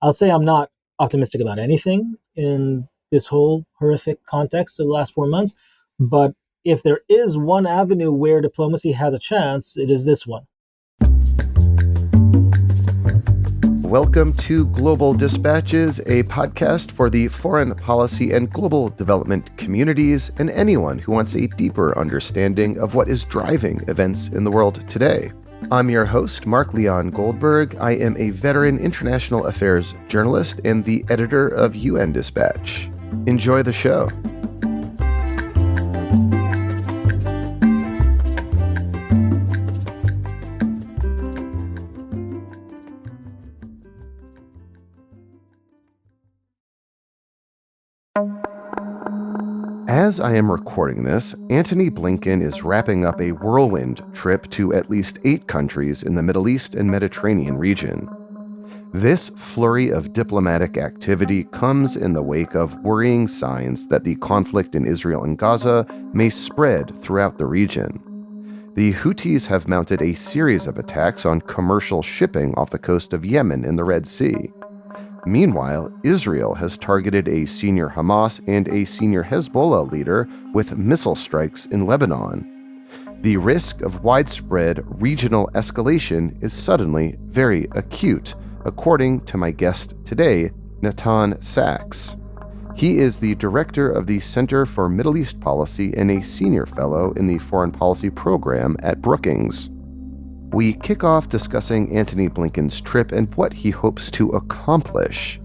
I'll say I'm not optimistic about anything in this whole horrific context of the last 4 months. But if there is one avenue where diplomacy has a chance, it is this one. Welcome to Global Dispatches, a podcast for the foreign policy and global development communities and anyone who wants a deeper understanding of what is driving events in the world today. I'm your host, Mark Leon Goldberg. I am a veteran international affairs journalist and the editor of UN Dispatch. Enjoy the show. As I am recording this, Antony Blinken is wrapping up a whirlwind trip to at least 8 countries in the Middle East and Mediterranean region. This flurry of diplomatic activity comes in the wake of worrying signs that the conflict in Israel and Gaza may spread throughout the region. The Houthis have mounted a series of attacks on commercial shipping off the coast of Yemen in the Red Sea. Meanwhile, Israel has targeted a senior Hamas and a senior Hezbollah leader with missile strikes in Lebanon. The risk of widespread regional escalation is suddenly very acute, according to my guest today, Natan Sachs. He is the director of the Center for Middle East Policy and a senior fellow in the Foreign Policy Program at Brookings. We kick off discussing Antony Blinken's trip and what he hopes to accomplish.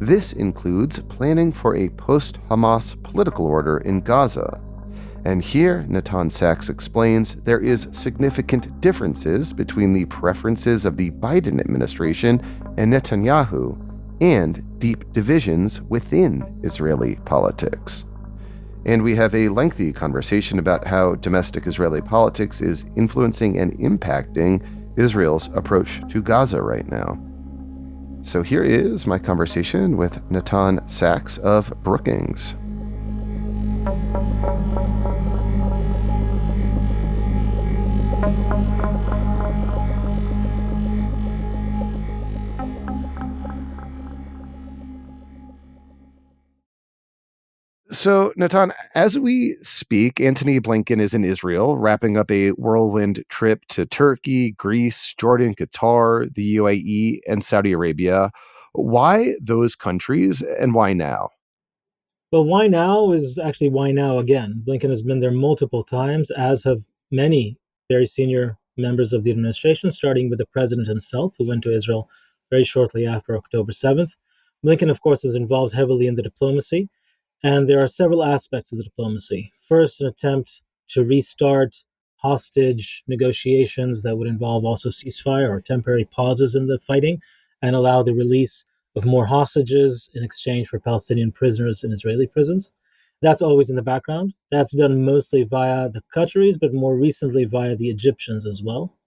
This includes planning for a post-Hamas political order in Gaza. And here, Natan Sachs explains there is significant differences between the preferences of the Biden administration and Netanyahu, and deep divisions within Israeli politics. And we have a lengthy conversation about how domestic Israeli politics is influencing and impacting Israel's approach to Gaza right now. So here is my conversation with Natan Sachs of Brookings. So, Natan, as we speak, Antony Blinken is in Israel, wrapping up a whirlwind trip to Turkey, Greece, Jordan, Qatar, the UAE, and Saudi Arabia. Why those countries, and why now? Well, why now is actually why now again. Blinken has been there multiple times, as have many very senior members of the administration, starting with the president himself, who went to Israel very shortly after October 7th. Blinken, of course, is involved heavily in the diplomacy. And there are several aspects of the diplomacy. First, an attempt to restart hostage negotiations that would involve also ceasefire or temporary pauses in the fighting and allow the release of more hostages in exchange for Palestinian prisoners in Israeli prisons. That's always in the background. That's done mostly via the Qataris, but more recently via the Egyptians as well.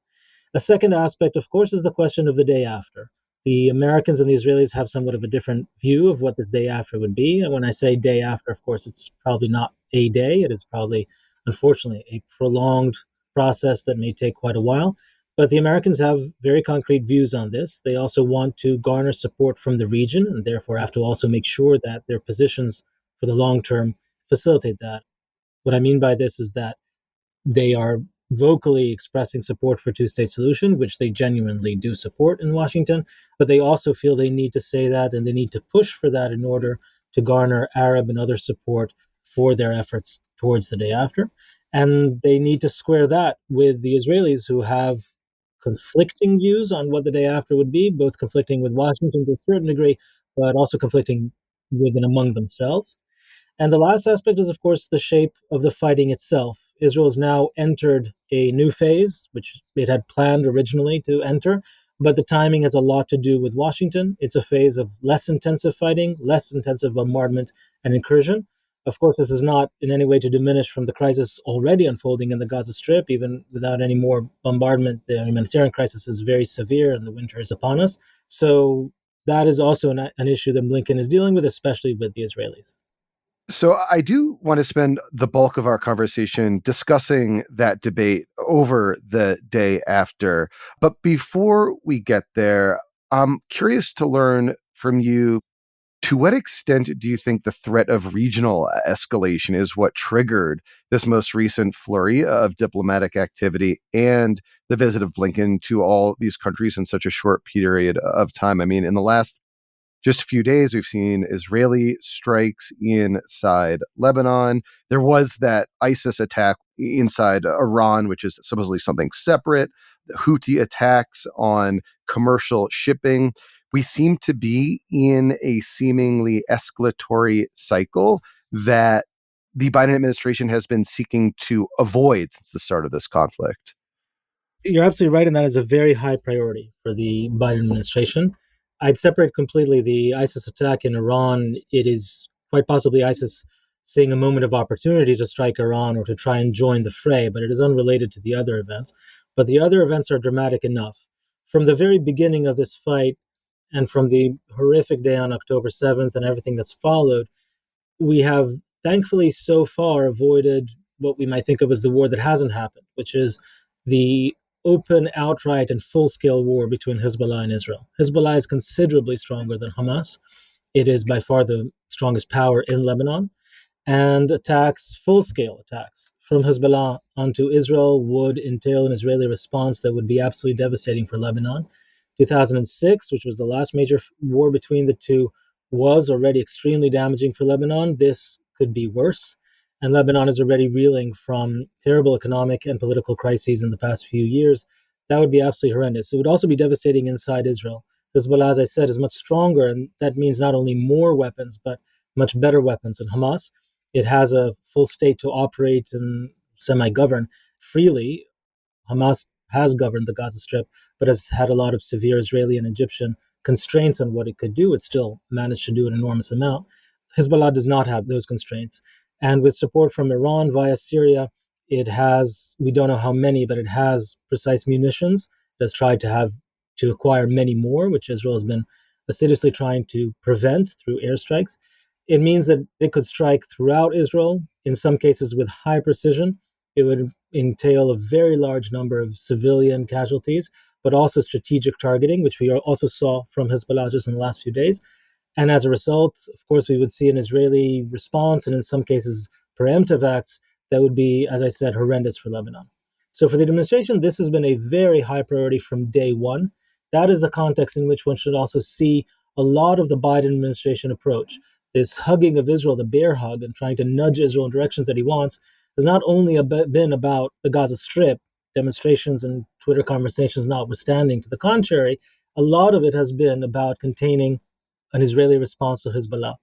A second aspect, of course, is the question of the day after. The Americans and the Israelis have somewhat of a different view of what this day after would be. And when I say day after, of course, it's probably not a day. It is probably, unfortunately, a prolonged process that may take quite a while. But the Americans have very concrete views on this. They also want to garner support from the region and therefore have to also make sure that their positions for the long term facilitate that. What I mean by this is that they are vocally expressing support for a two-state solution, which they genuinely do support in Washington, but they also feel they need to say that and they need to push for that in order to garner Arab and other support for their efforts towards the day after. And they need to square that with the Israelis, who have conflicting views on what the day after would be, both conflicting with Washington to a certain degree, but also conflicting with and among themselves. And the last aspect is, of course, the shape of the fighting itself. Israel has now entered a new phase, which it had planned originally to enter, but the timing has a lot to do with Washington. It's a phase of less intensive fighting, less intensive bombardment and incursion. Of course, this is not in any way to diminish from the crisis already unfolding in the Gaza Strip. Even without any more bombardment, the humanitarian crisis is very severe and the winter is upon us. So that is also an issue that Blinken is dealing with, especially with the Israelis. So I do want to spend the bulk of our conversation discussing that debate over the day after. But before we get there, I'm curious to learn from you. To what extent do you think the threat of regional escalation is what triggered this most recent flurry of diplomatic activity and the visit of Blinken to all these countries in such a short period of time? I mean, in the last just a few days, we've seen Israeli strikes inside Lebanon. There was that ISIS attack inside Iran, which is supposedly something separate. The Houthi attacks on commercial shipping. We seem to be in a seemingly escalatory cycle that the Biden administration has been seeking to avoid since the start of this conflict. You're absolutely right, and that is a very high priority for the Biden administration. I'd separate completely the ISIS attack in Iran. It is quite possibly ISIS seeing a moment of opportunity to strike Iran or to try and join the fray, but it is unrelated to the other events. But the other events are dramatic enough. From the very beginning of this fight and from the horrific day on October 7th and everything that's followed, we have thankfully so far avoided what we might think of as the war that hasn't happened, which is the open, outright, and full scale war between Hezbollah and Israel. Hezbollah is considerably stronger than Hamas. It is by far the strongest power in Lebanon. And attacks, full scale attacks from Hezbollah onto Israel would entail an Israeli response that would be absolutely devastating for Lebanon. 2006, which was the last major war between the two, was already extremely damaging for Lebanon. This could be worse. And Lebanon is already reeling from terrible economic and political crises in the past few years. That would be absolutely horrendous. It would also be devastating inside Israel. Hezbollah, as I said, is much stronger, and that means not only more weapons, but much better weapons than Hamas. It has a full state to operate and semi-govern freely. Hamas has governed the Gaza Strip, but has had a lot of severe Israeli and Egyptian constraints on what it could do. It still managed to do an enormous amount. Hezbollah does not have those constraints. And with support from Iran via Syria, it has, we don't know how many, but it has precise munitions. It has tried to acquire many more, which Israel has been assiduously trying to prevent through airstrikes. It means that it could strike throughout Israel, in some cases with high precision. It would entail a very large number of civilian casualties, but also strategic targeting, which we also saw from Hezbollah just in the last few days. And as a result, of course, we would see an Israeli response and in some cases preemptive acts that would be, as I said, horrendous for Lebanon. So for the administration, this has been a very high priority from day one. That is the context in which one should also see a lot of the Biden administration approach. This hugging of Israel, the bear hug, and trying to nudge Israel in directions that he wants, has not only been about the Gaza Strip, demonstrations and Twitter conversations notwithstanding. To the contrary, a lot of it has been about containing an Israeli response to Hezbollah.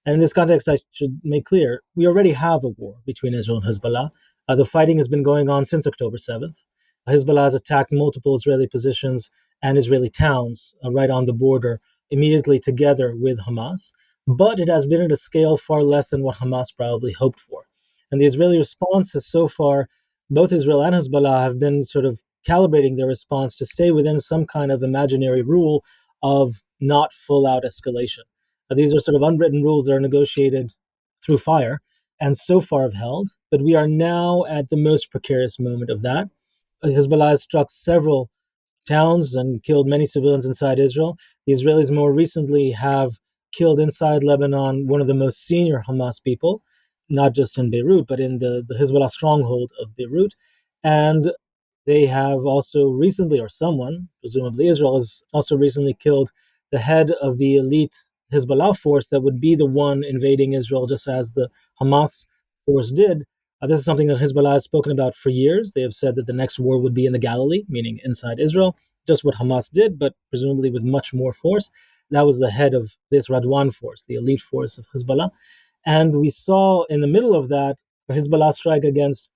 And in this context, I should make clear, we already have a war between Israel and Hezbollah. The fighting has been going on since October 7th. Hezbollah has attacked multiple Israeli positions and Israeli towns right on the border, immediately together with Hamas. But it has been at a scale far less than what Hamas probably hoped for. And the Israeli response is so far, both Israel and Hezbollah have been sort of calibrating their response to stay within some kind of imaginary rule of not full out escalation. These are sort of unwritten rules that are negotiated through fire and so far have held. But we are now at the most precarious moment of that. Hezbollah has struck several towns and killed many civilians inside Israel. The Israelis more recently have killed inside Lebanon one of the most senior Hamas people, not just in Beirut, but in the Hezbollah stronghold of Beirut. And they have also recently, or someone, presumably Israel, has also recently killed the head of the elite Hezbollah force that would be the one invading Israel, just as the Hamas force did. This is something that Hezbollah has spoken about for years. They have said that the next war would be in the Galilee, meaning inside Israel, just what Hamas did, but presumably with much more force. That was the head of this Radwan force, the elite force of Hezbollah. And we saw in the middle of that, Hezbollah strike against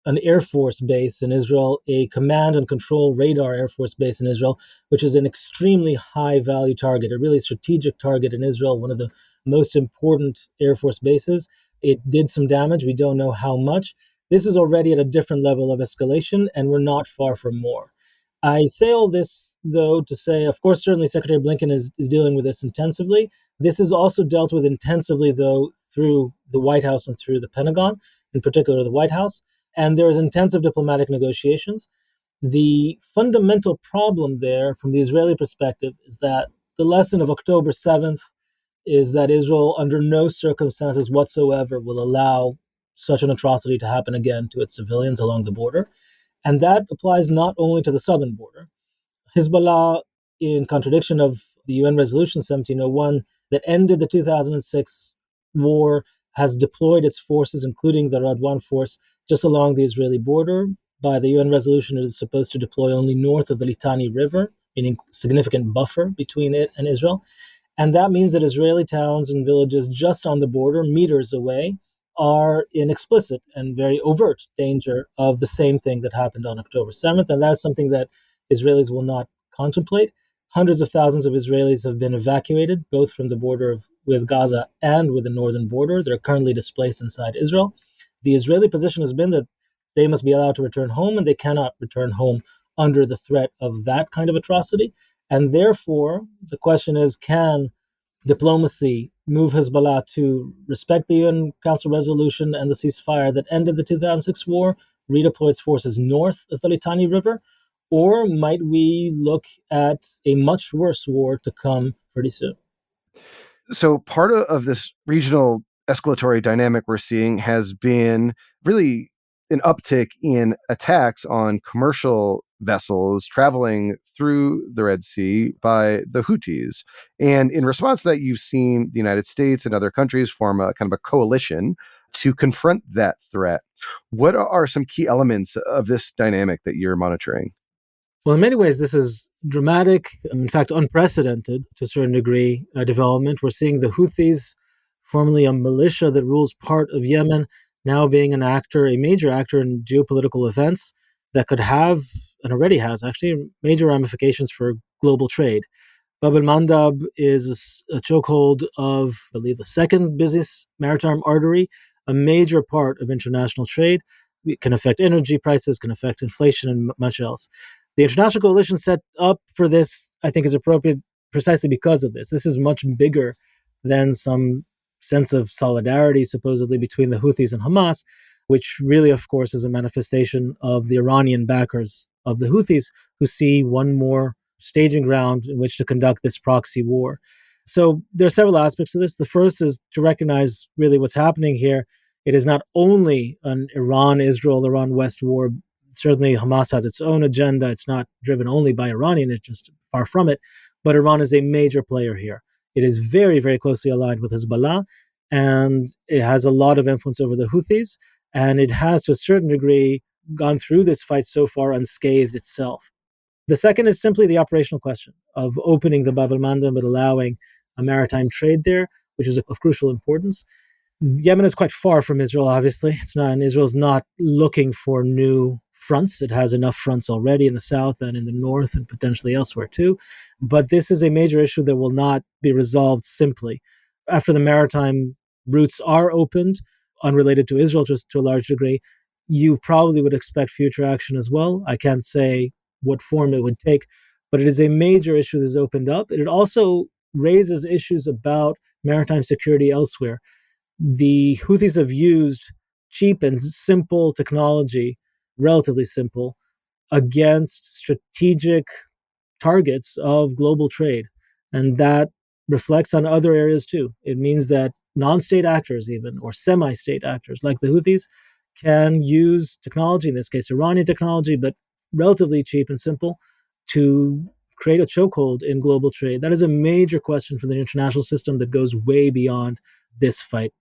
an Air Force base in Israel, a command and control radar Air Force base in Israel, which is an extremely high value target, a really strategic target in Israel, one of the most important Air Force bases. It did some damage. We don't know how much. This is already at a different level of escalation, and we're not far from more. I say all this, though, to say, of course, certainly Secretary Blinken is dealing with this intensively. This is also dealt with intensively, though, through the White House and through the Pentagon, in particular the White House. And there is intensive diplomatic negotiations. The fundamental problem there, from the Israeli perspective, is that the lesson of October 7th is that Israel, under no circumstances whatsoever, will allow such an atrocity to happen again to its civilians along the border. And that applies not only to the southern border. Hezbollah, in contradiction of the UN Resolution 1701 that ended the 2006 war, has deployed its forces, including the Radwan force, just along the Israeli border. By the UN resolution, it is supposed to deploy only north of the Litani River, meaning significant buffer between it and Israel. And that means that Israeli towns and villages just on the border, meters away, are in explicit and very overt danger of the same thing that happened on October 7th. And that's something that Israelis will not contemplate. Hundreds of thousands of Israelis have been evacuated, both from the border with Gaza and with the northern border. They're currently displaced inside Israel. The Israeli position has been that they must be allowed to return home, and they cannot return home under the threat of that kind of atrocity. And therefore, the question is, can diplomacy move Hezbollah to respect the UN Council resolution and the ceasefire that ended the 2006 war, redeploy its forces north of the Litani River, or might we look at a much worse war to come pretty soon? So part of this regional escalatory dynamic we're seeing has been really an uptick in attacks on commercial vessels traveling through the Red Sea by the Houthis. And in response to that, you've seen the United States and other countries form a kind of a coalition to confront that threat. What are some key elements of this dynamic that you're monitoring? Well, in many ways, this is dramatic, in fact, unprecedented to a certain degree development. We're seeing the Houthis, formerly a militia that rules part of Yemen, now being an actor, a major actor in geopolitical events that could have, and already has actually, major ramifications for global trade. Bab el-Mandab is a chokehold of, I believe, the second busiest maritime artery, a major part of international trade. It can affect energy prices, can affect inflation, and much else. The international coalition set up for this, I think, is appropriate precisely because of this. This is much bigger than some sense of solidarity, supposedly, between the Houthis and Hamas, which really, of course, is a manifestation of the Iranian backers of the Houthis, who see one more staging ground in which to conduct this proxy war. So there are several aspects to this. The first is to recognize really what's happening here. It is not only an Iran-Israel, Iran-West war. Certainly, Hamas has its own agenda. It's not driven only by Iranian interests, far from it. But Iran is a major player here. It is very, very closely aligned with Hezbollah, and it has a lot of influence over the Houthis. And it has, to a certain degree, gone through this fight so far unscathed itself. The second is simply the operational question of opening the Bab el-Mandeb but allowing a maritime trade there, which is of crucial importance. Yemen is quite far from Israel, obviously. It's not, and Israel's not looking for new fronts. It has enough fronts already in the south and in the north and potentially elsewhere too. But this is a major issue that will not be resolved simply. After the maritime routes are opened, unrelated to Israel just to a large degree, you probably would expect future action as well. I can't say what form it would take, but it is a major issue that is opened up. It also raises issues about maritime security elsewhere. The Houthis have used cheap and simple technology, relatively simple, against strategic targets of global trade. And that reflects on other areas too. It means that non-state actors, even, or semi-state actors like the Houthis, can use technology, in this case Iranian technology, but relatively cheap and simple, to create a chokehold in global trade. That is a major question for the international system that goes way beyond this fight.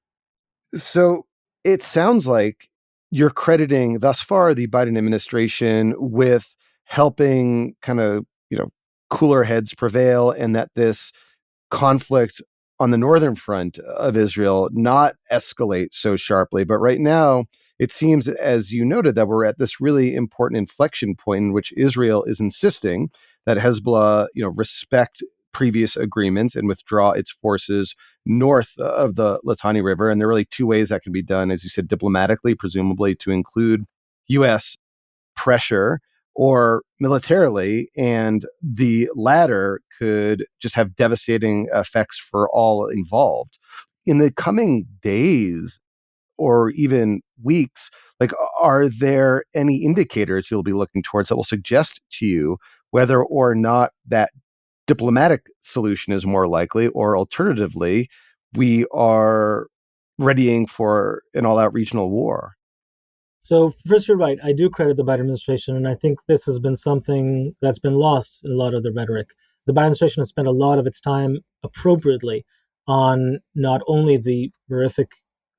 So it sounds like you're crediting thus far the Biden administration with helping kind of, cooler heads prevail, and that this conflict on the northern front of Israel not escalate so sharply. But right now, it seems, as you noted, that we're at this really important inflection point in which Israel is insisting that Hezbollah, respect previous agreements and withdraw its forces north of the Litani River. And there are really two ways that can be done, as you said, diplomatically, presumably to include U.S. pressure, or militarily, and the latter could just have devastating effects for all involved. In the coming days or even weeks, are there any indicators you'll be looking towards that will suggest to you whether or not that diplomatic solution is more likely, or alternatively, we are readying for an all-out regional war. So first, you're right. I do credit the Biden administration, and I think this has been something that's been lost in a lot of the rhetoric. The Biden administration has spent a lot of its time appropriately on not only the horrific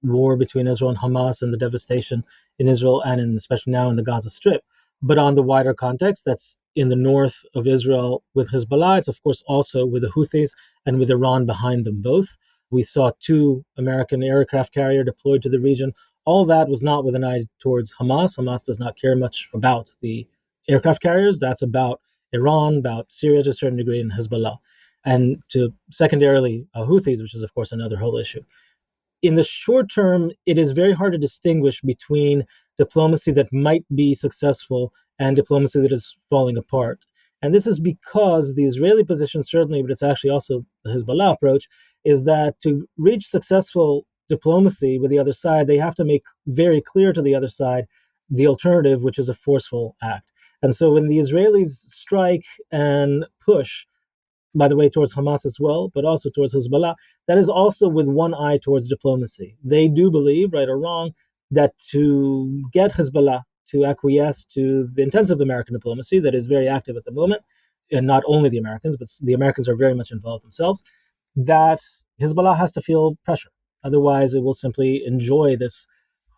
war between Israel and Hamas and the devastation in Israel and especially now in the Gaza Strip, but on the wider context that's in the north of Israel with Hezbollah. It's of course also with the Houthis and with Iran behind them both. We saw 2 American aircraft carrier deployed to the region. All that was not with an eye towards Hamas. Hamas does not care much about the aircraft carriers. That's about Iran, about Syria to a certain degree, and Hezbollah. And to secondarily, Houthis, which is, of course, another whole issue. In the short term, it is very hard to distinguish between diplomacy that might be successful and diplomacy that is falling apart. And this is because the Israeli position, certainly, but it's actually also the Hezbollah approach, is that to reach successful diplomacy with the other side, they have to make very clear to the other side the alternative, which is a forceful act. And so when the Israelis strike and push, by the way, towards Hamas as well, but also towards Hezbollah, that is also with one eye towards diplomacy. They do believe, right or wrong, that to get Hezbollah to acquiesce to the intensive American diplomacy that is very active at the moment, and not only the Americans, but the Americans are very much involved themselves, that Hezbollah has to feel pressure. Otherwise, it will simply enjoy this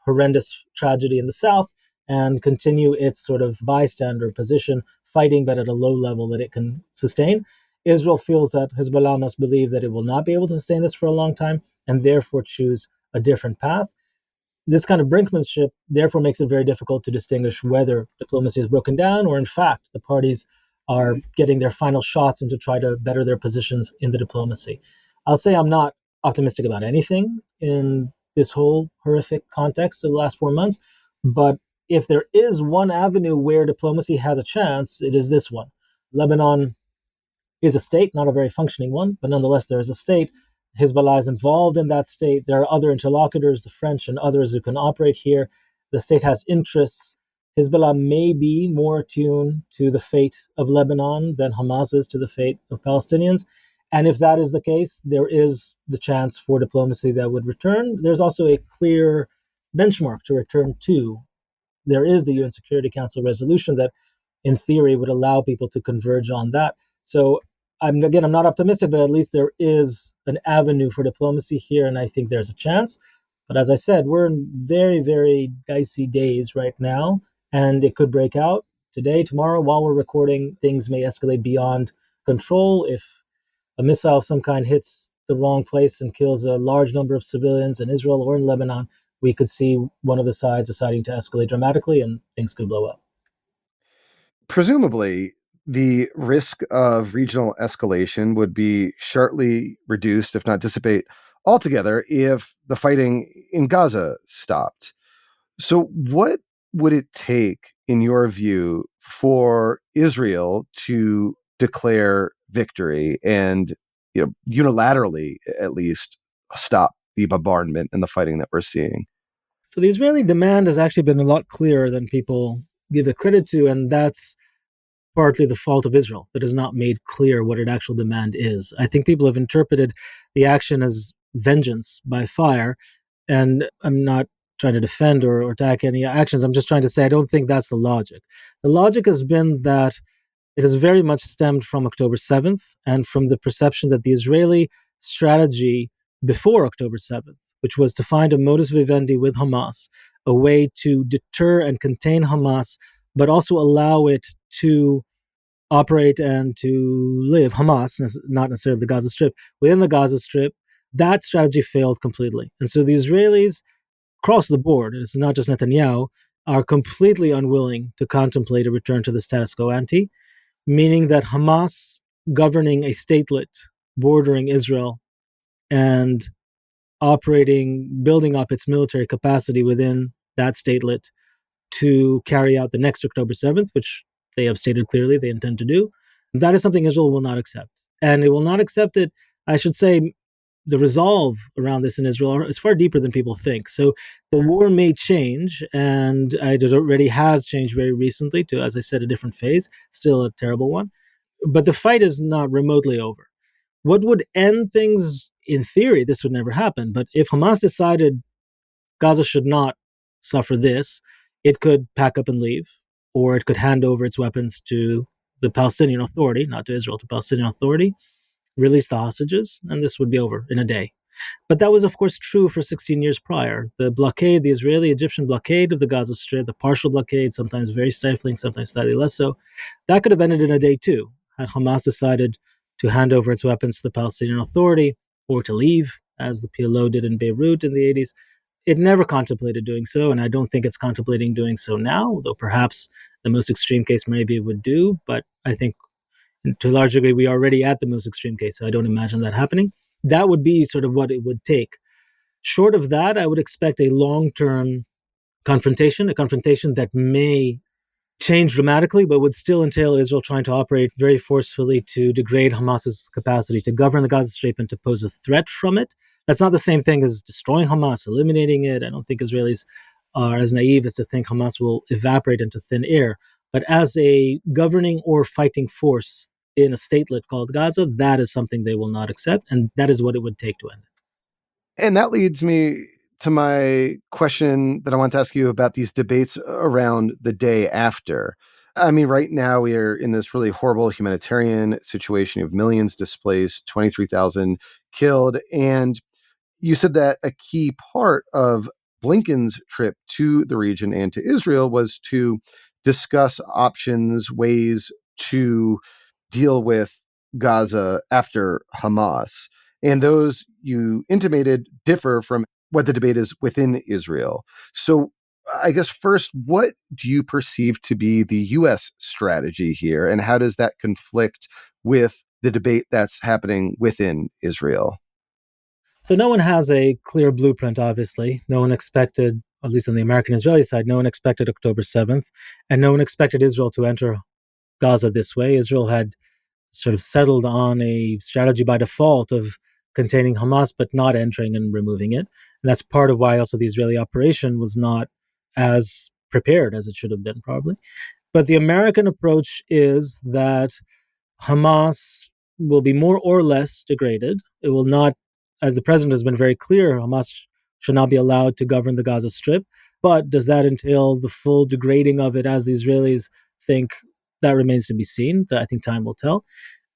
horrendous tragedy in the south and continue its sort of bystander position, fighting but at a low level that it can sustain. Israel feels that Hezbollah must believe that it will not be able to sustain this for a long time and therefore choose a different path. This kind of brinkmanship therefore makes it very difficult to distinguish whether diplomacy is broken down or, in fact, the parties are getting their final shots and to try to better their positions in the diplomacy. I'll say I'm not optimistic about anything in this whole horrific context of the last 4 months, but if there is one avenue where diplomacy has a chance, it is this one. Lebanon is a state, not a very functioning one, but nonetheless, there is a state. Hezbollah is involved in that state. There are other interlocutors, the French and others who can operate here. The state has interests. Hezbollah may be more attuned to the fate of Lebanon than Hamas is to the fate of Palestinians. And if that is the case, there is the chance for diplomacy that would return. There's also a clear benchmark to return to. There is the UN Security Council resolution that, in theory, would allow people to converge on that. So I'm not optimistic, but at least there is an avenue for diplomacy here, and I think there's a chance. But as I said, we're in very, very dicey days right now, and it could break out today, tomorrow. While we're recording, things may escalate beyond control. If a missile of some kind hits the wrong place and kills a large number of civilians in Israel or in Lebanon, we could see one of the sides deciding to escalate dramatically, and things could blow up. Presumably, the risk of regional escalation would be sharply reduced, if not dissipate altogether, if the fighting in Gaza stopped. So, what would it take, in your view, for Israel to declare victory and, unilaterally, at least, stop the bombardment and the fighting that we're seeing? So the Israeli demand has actually been a lot clearer than people give it credit to, and that's partly the fault of Israel that has not made clear what its actual demand is. I think people have interpreted the action as vengeance by fire, and I'm not trying to defend or attack any actions. I'm just trying to say I don't think that's the logic. The logic has been that it has very much stemmed from October 7th and from the perception that the Israeli strategy before October 7th, which was to find a modus vivendi with Hamas, a way to deter and contain Hamas, but also allow it to operate and to live, Hamas, not necessarily the Gaza Strip, within the Gaza Strip, that strategy failed completely. And so the Israelis, across the board, and it's not just Netanyahu, are completely unwilling to contemplate a return to the status quo ante, meaning that Hamas governing a statelet bordering Israel and operating, building up its military capacity within that statelet to carry out the next October 7th, which they have stated clearly they intend to do. That is something Israel will not accept. And it will not accept it, I should say, the resolve around this in Israel is far deeper than people think. So the war may change, and it already has changed very recently to, as I said, a different phase, still a terrible one. But the fight is not remotely over. What would end things, in theory, this would never happen, but if Hamas decided Gaza should not suffer this, it could pack up and leave, or it could hand over its weapons to the Palestinian Authority, not to Israel, to Palestinian Authority, release the hostages, and this would be over in a day. But that was, of course, true for 16 years prior. The blockade, the Israeli-Egyptian blockade of the Gaza Strip, the partial blockade, sometimes very stifling, sometimes slightly less so, that could have ended in a day too, had Hamas decided to hand over its weapons to the Palestinian Authority or to leave, as the PLO did in Beirut in the 80s. It never contemplated doing so, and I don't think it's contemplating doing so now, though perhaps the most extreme case maybe it would do. But I think to a large degree, we are already at the most extreme case, so I don't imagine that happening. That would be sort of what it would take. Short of that, I would expect a long-term confrontation, a confrontation that may change dramatically, but would still entail Israel trying to operate very forcefully to degrade Hamas's capacity to govern the Gaza Strip and to pose a threat from it. That's not the same thing as destroying Hamas, eliminating it. I don't think Israelis are as naive as to think Hamas will evaporate into thin air. But as a governing or fighting force in a statelet called Gaza, that is something they will not accept, and that is what it would take to end it. And that leads me to my question that I want to ask you about these debates around the day after. I mean, right now we are in this really horrible humanitarian situation. You have millions displaced, 23,000 killed. And you said that a key part of Blinken's trip to the region and to Israel was to discuss options, ways to deal with Gaza after Hamas. And those you intimated differ from what the debate is within Israel. So I guess first, what do you perceive to be the U.S. strategy here, and how does that conflict with the debate that's happening within Israel? So no one has a clear blueprint, obviously. No one expected, at least on the American-Israeli side, no one expected October 7th, and no one expected Israel to enter Gaza this way. Israel had sort of settled on a strategy by default of containing Hamas, but not entering and removing it. And that's part of why also the Israeli operation was not as prepared as it should have been, probably. But the American approach is that Hamas will be more or less degraded. It will not, as the president has been very clear, Hamas should not be allowed to govern the Gaza Strip. But does that entail the full degrading of it as the Israelis think? That remains to be seen. I think time will tell.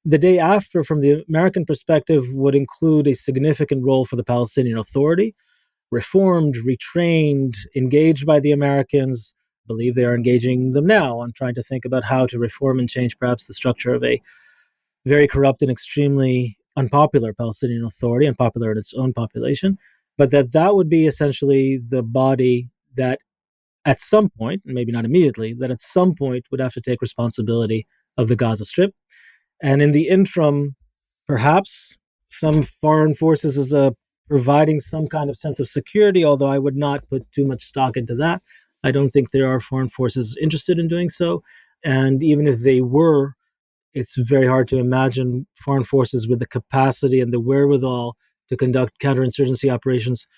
The day after, from the American perspective, would include a significant role for the Palestinian Authority, reformed, retrained, engaged by the Americans. I believe they are engaging them now on trying to think about how to reform and change perhaps the structure of a very corrupt and extremely unpopular Palestinian Authority, unpopular in its own population, but that would be essentially the body that at some point, and maybe not immediately, that at some point would have to take responsibility of the Gaza Strip. And in the interim, perhaps some foreign forces is providing some kind of sense of security, although I would not put too much stock into that. I don't think there are foreign forces interested in doing so. And even if they were, it's very hard to imagine foreign forces with the capacity and the wherewithal to conduct counterinsurgency operations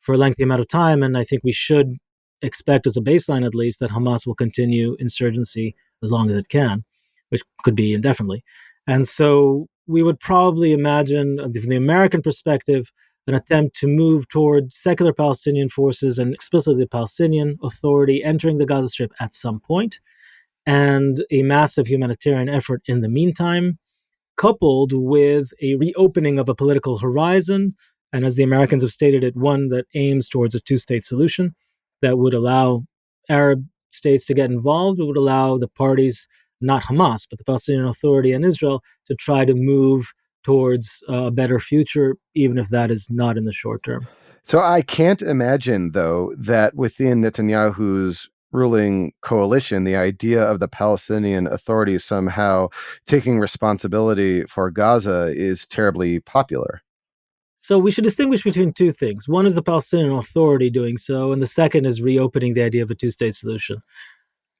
for a lengthy amount of time. And I think we should expect, as a baseline at least, that Hamas will continue insurgency as long as it can, which could be indefinitely. And so we would probably imagine, from the American perspective, an attempt to move toward secular Palestinian forces and explicitly the Palestinian Authority entering the Gaza Strip at some point, and a massive humanitarian effort in the meantime, coupled with a reopening of a political horizon, and as the Americans have stated it, one that aims towards a two-state solution that would allow Arab states to get involved. It would allow the parties, not Hamas, but the Palestinian Authority and Israel, to try to move towards a better future, even if that is not in the short term. So I can't imagine, though, that within Netanyahu's ruling coalition, the idea of the Palestinian Authority somehow taking responsibility for Gaza is terribly popular. So we should distinguish between two things. One is the Palestinian Authority doing so, and the second is reopening the idea of a two-state solution.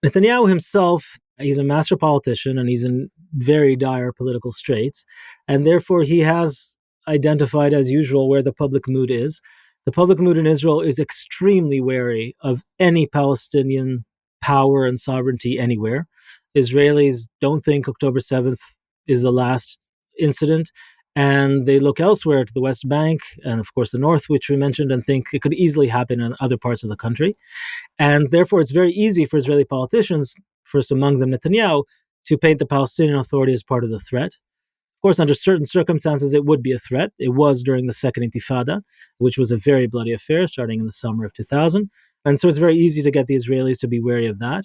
Netanyahu himself, he's a master politician and he's in very dire political straits, and therefore he has identified, as usual, where the public mood is. The public mood in Israel is extremely wary of any Palestinian power and sovereignty anywhere. Israelis don't think October 7th is the last incident. And they look elsewhere to the West Bank and, of course, the North, which we mentioned, and think it could easily happen in other parts of the country. And therefore, it's very easy for Israeli politicians, first among them Netanyahu, to paint the Palestinian Authority as part of the threat. Of course, under certain circumstances, it would be a threat. It was during the Second Intifada, which was a very bloody affair starting in the summer of 2000. And so it's very easy to get the Israelis to be wary of that.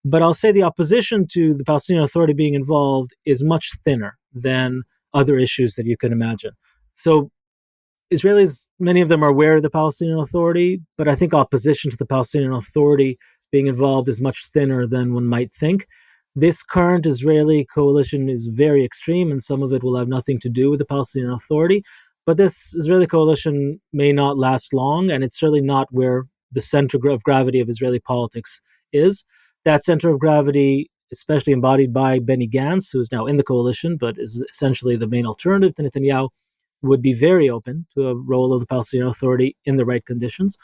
But I'll say the opposition to the Palestinian Authority being involved is much thinner than other issues that you can imagine. So Israelis, many of them are aware of the Palestinian Authority, but I think opposition to the Palestinian Authority being involved is much thinner than one might think. This current Israeli coalition is very extreme, and some of it will have nothing to do with the Palestinian Authority. But this Israeli coalition may not last long, and it's certainly not where the center of gravity of Israeli politics is. That center of gravity, especially embodied by Benny Gantz, who is now in the coalition, but is essentially the main alternative to Netanyahu, would be very open to a role of the Palestinian Authority in the right conditions.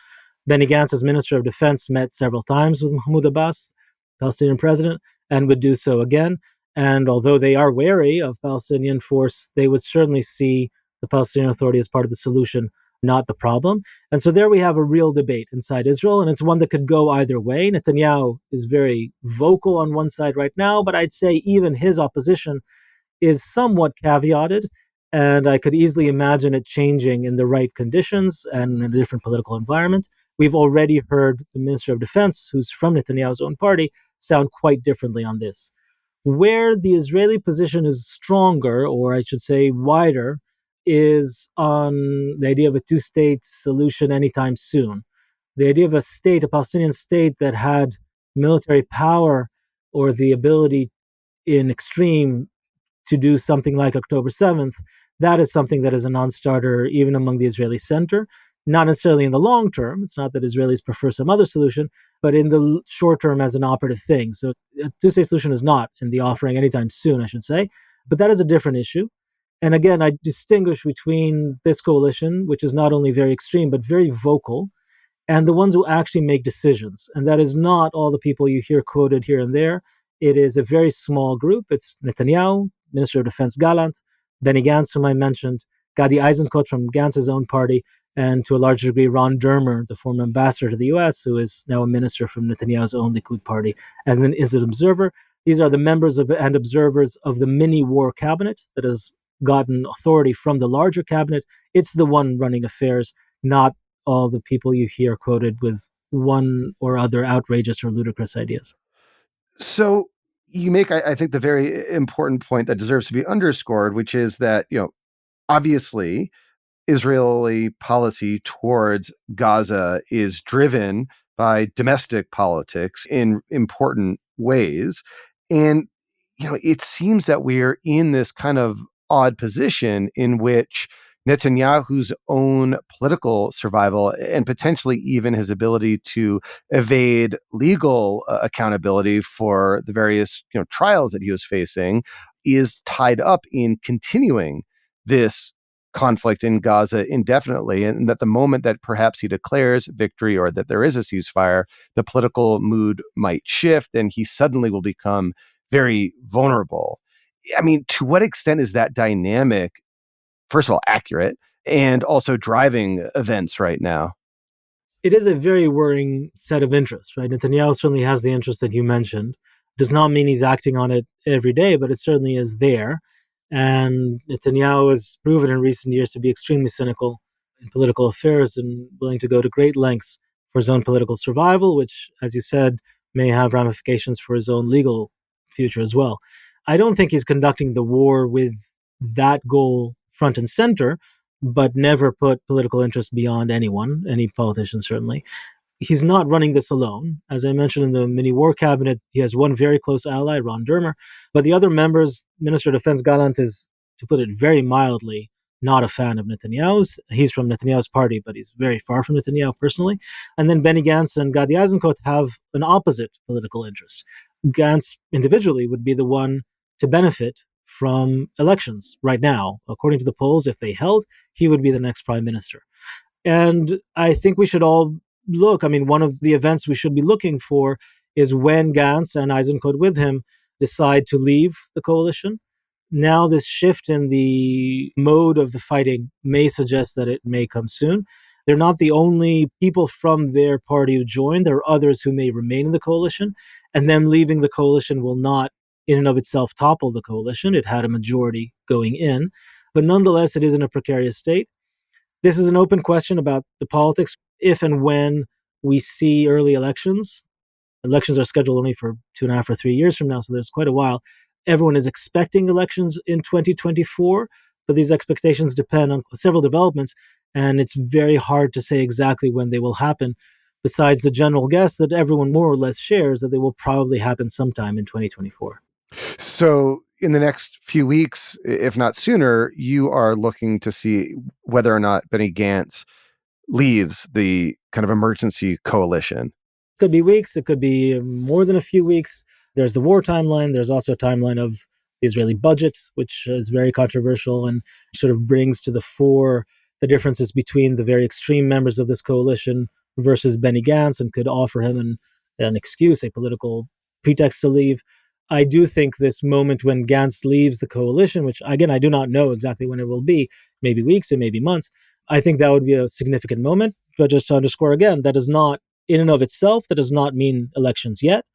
Benny Gantz, as Minister of Defense, met several times with Mahmoud Abbas, Palestinian president, and would do so again. And although they are wary of Palestinian force, they would certainly see the Palestinian Authority as part of the solution, not the problem. And so there we have a real debate inside Israel, and it's one that could go either way. Netanyahu is very vocal on one side right now, but I'd say even his opposition is somewhat caveated, and I could easily imagine it changing in the right conditions and in a different political environment. We've already heard the Minister of Defense, who's from Netanyahu's own party, sound quite differently on this. Where the Israeli position is stronger, or I should say wider, is on the idea of a two-state solution anytime soon. The idea of a state, a Palestinian state that had military power or the ability in extreme to do something like October 7th, that is something that is a non-starter even among the Israeli center. Not necessarily in the long term. It's not that Israelis prefer some other solution, but in the short term as an operative thing. So a two-state solution is not in the offering anytime soon, I should say. But that is a different issue. And again, I distinguish between this coalition, which is not only very extreme, but very vocal, and the ones who actually make decisions. And that is not all the people you hear quoted here and there. It is a very small group. It's Netanyahu, Minister of Defense Gallant, Benny Gantz, whom I mentioned, Gadi Eisenkot from Gantz's own party, and to a large degree, Ron Dermer, the former ambassador to the U.S., who is now a minister from Netanyahu's own Likud party, as an incident observer. These are the members of and observers of the mini-war cabinet that has gotten authority from the larger cabinet. It's the one running affairs, not all the people you hear quoted with one or other outrageous or ludicrous ideas. So you make, I think, the very important point that deserves to be underscored, which is that, obviously, Israeli policy towards Gaza is driven by domestic politics in important ways. And, it seems that we're in this kind of odd position in which Netanyahu's own political survival and potentially even his ability to evade legal accountability for the various trials that he was facing is tied up in continuing this conflict in Gaza indefinitely, and that the moment that perhaps he declares victory or that there is a ceasefire, the political mood might shift and he suddenly will become very vulnerable. I mean, to what extent is that dynamic, first of all, accurate and also driving events right now? It is a very worrying set of interests, right? Netanyahu certainly has the interest that you mentioned. Does not mean he's acting on it every day, but it certainly is there. And Netanyahu has proven in recent years to be extremely cynical in political affairs and willing to go to great lengths for his own political survival, which, as you said, may have ramifications for his own legal future as well. I don't think he's conducting the war with that goal front and center, but never put political interest beyond anyone, any politician certainly. He's not running this alone. As I mentioned in the mini-war cabinet, he has one very close ally, Ron Dermer, but the other members, Minister of Defense Gallant is, to put it very mildly, not a fan of Netanyahu's. He's from Netanyahu's party, but he's very far from Netanyahu personally. And then Benny Gantz and Gadi Eisenkot have an opposite political interest. Gantz individually would be the one to benefit from elections right now. According to the polls, if they held, he would be the next prime minister. And I think we should all look. I mean, one of the events we should be looking for is when Gantz and Eisenkot with him decide to leave the coalition. Now this shift in the mode of the fighting may suggest that it may come soon. They're not the only people from their party who joined. There are others who may remain in the coalition, and them leaving the coalition will not in and of itself topple the coalition. It had a majority going in, but nonetheless, it is in a precarious state. This is an open question about the politics. If and when we see early elections, elections are scheduled only for 2.5 or 3 years from now, so there's quite a while. Everyone is expecting elections in 2024, but these expectations depend on several developments, and it's very hard to say exactly when they will happen, besides the general guess that everyone more or less shares that they will probably happen sometime in 2024. So in the next few weeks, if not sooner, you are looking to see whether or not Benny Gantz leaves the kind of emergency coalition. Could be weeks. It could be more than a few weeks. There's the war timeline. There's also a timeline of the Israeli budget, which is very controversial and sort of brings to the fore the differences between the very extreme members of this coalition versus Benny Gantz, and could offer him an excuse, a political pretext to leave. I do think this moment when Gantz leaves the coalition, which again, I do not know exactly when it will be, maybe weeks, it may be months, I think that would be a significant moment. But just to underscore again, that is not, in and of itself, that does not mean elections yet.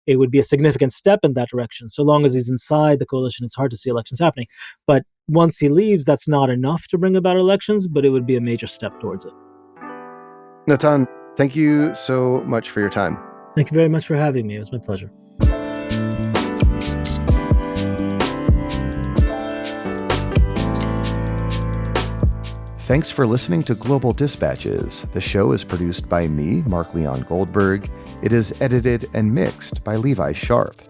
It would be a significant step in that direction. So long as he's inside the coalition, it's hard to see elections happening. But once he leaves, that's not enough to bring about elections, but it would be a major step towards it. Natan, thank you so much for your time. Thank you very much for having me. It was my pleasure. Thanks for listening to Global Dispatches. The show is produced by me, Mark Leon Goldberg. It is edited and mixed by Levi Sharp.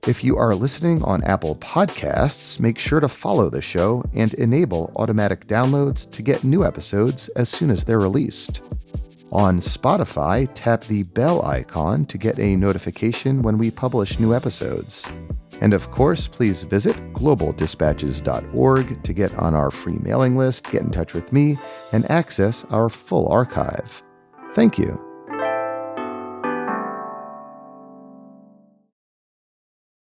If you are listening on Apple Podcasts, make sure to follow the show and enable automatic downloads to get new episodes as soon as they're released. On Spotify, tap the bell icon to get a notification when we publish new episodes. And of course, please visit globaldispatches.org to get on our free mailing list, get in touch with me, and access our full archive. Thank you.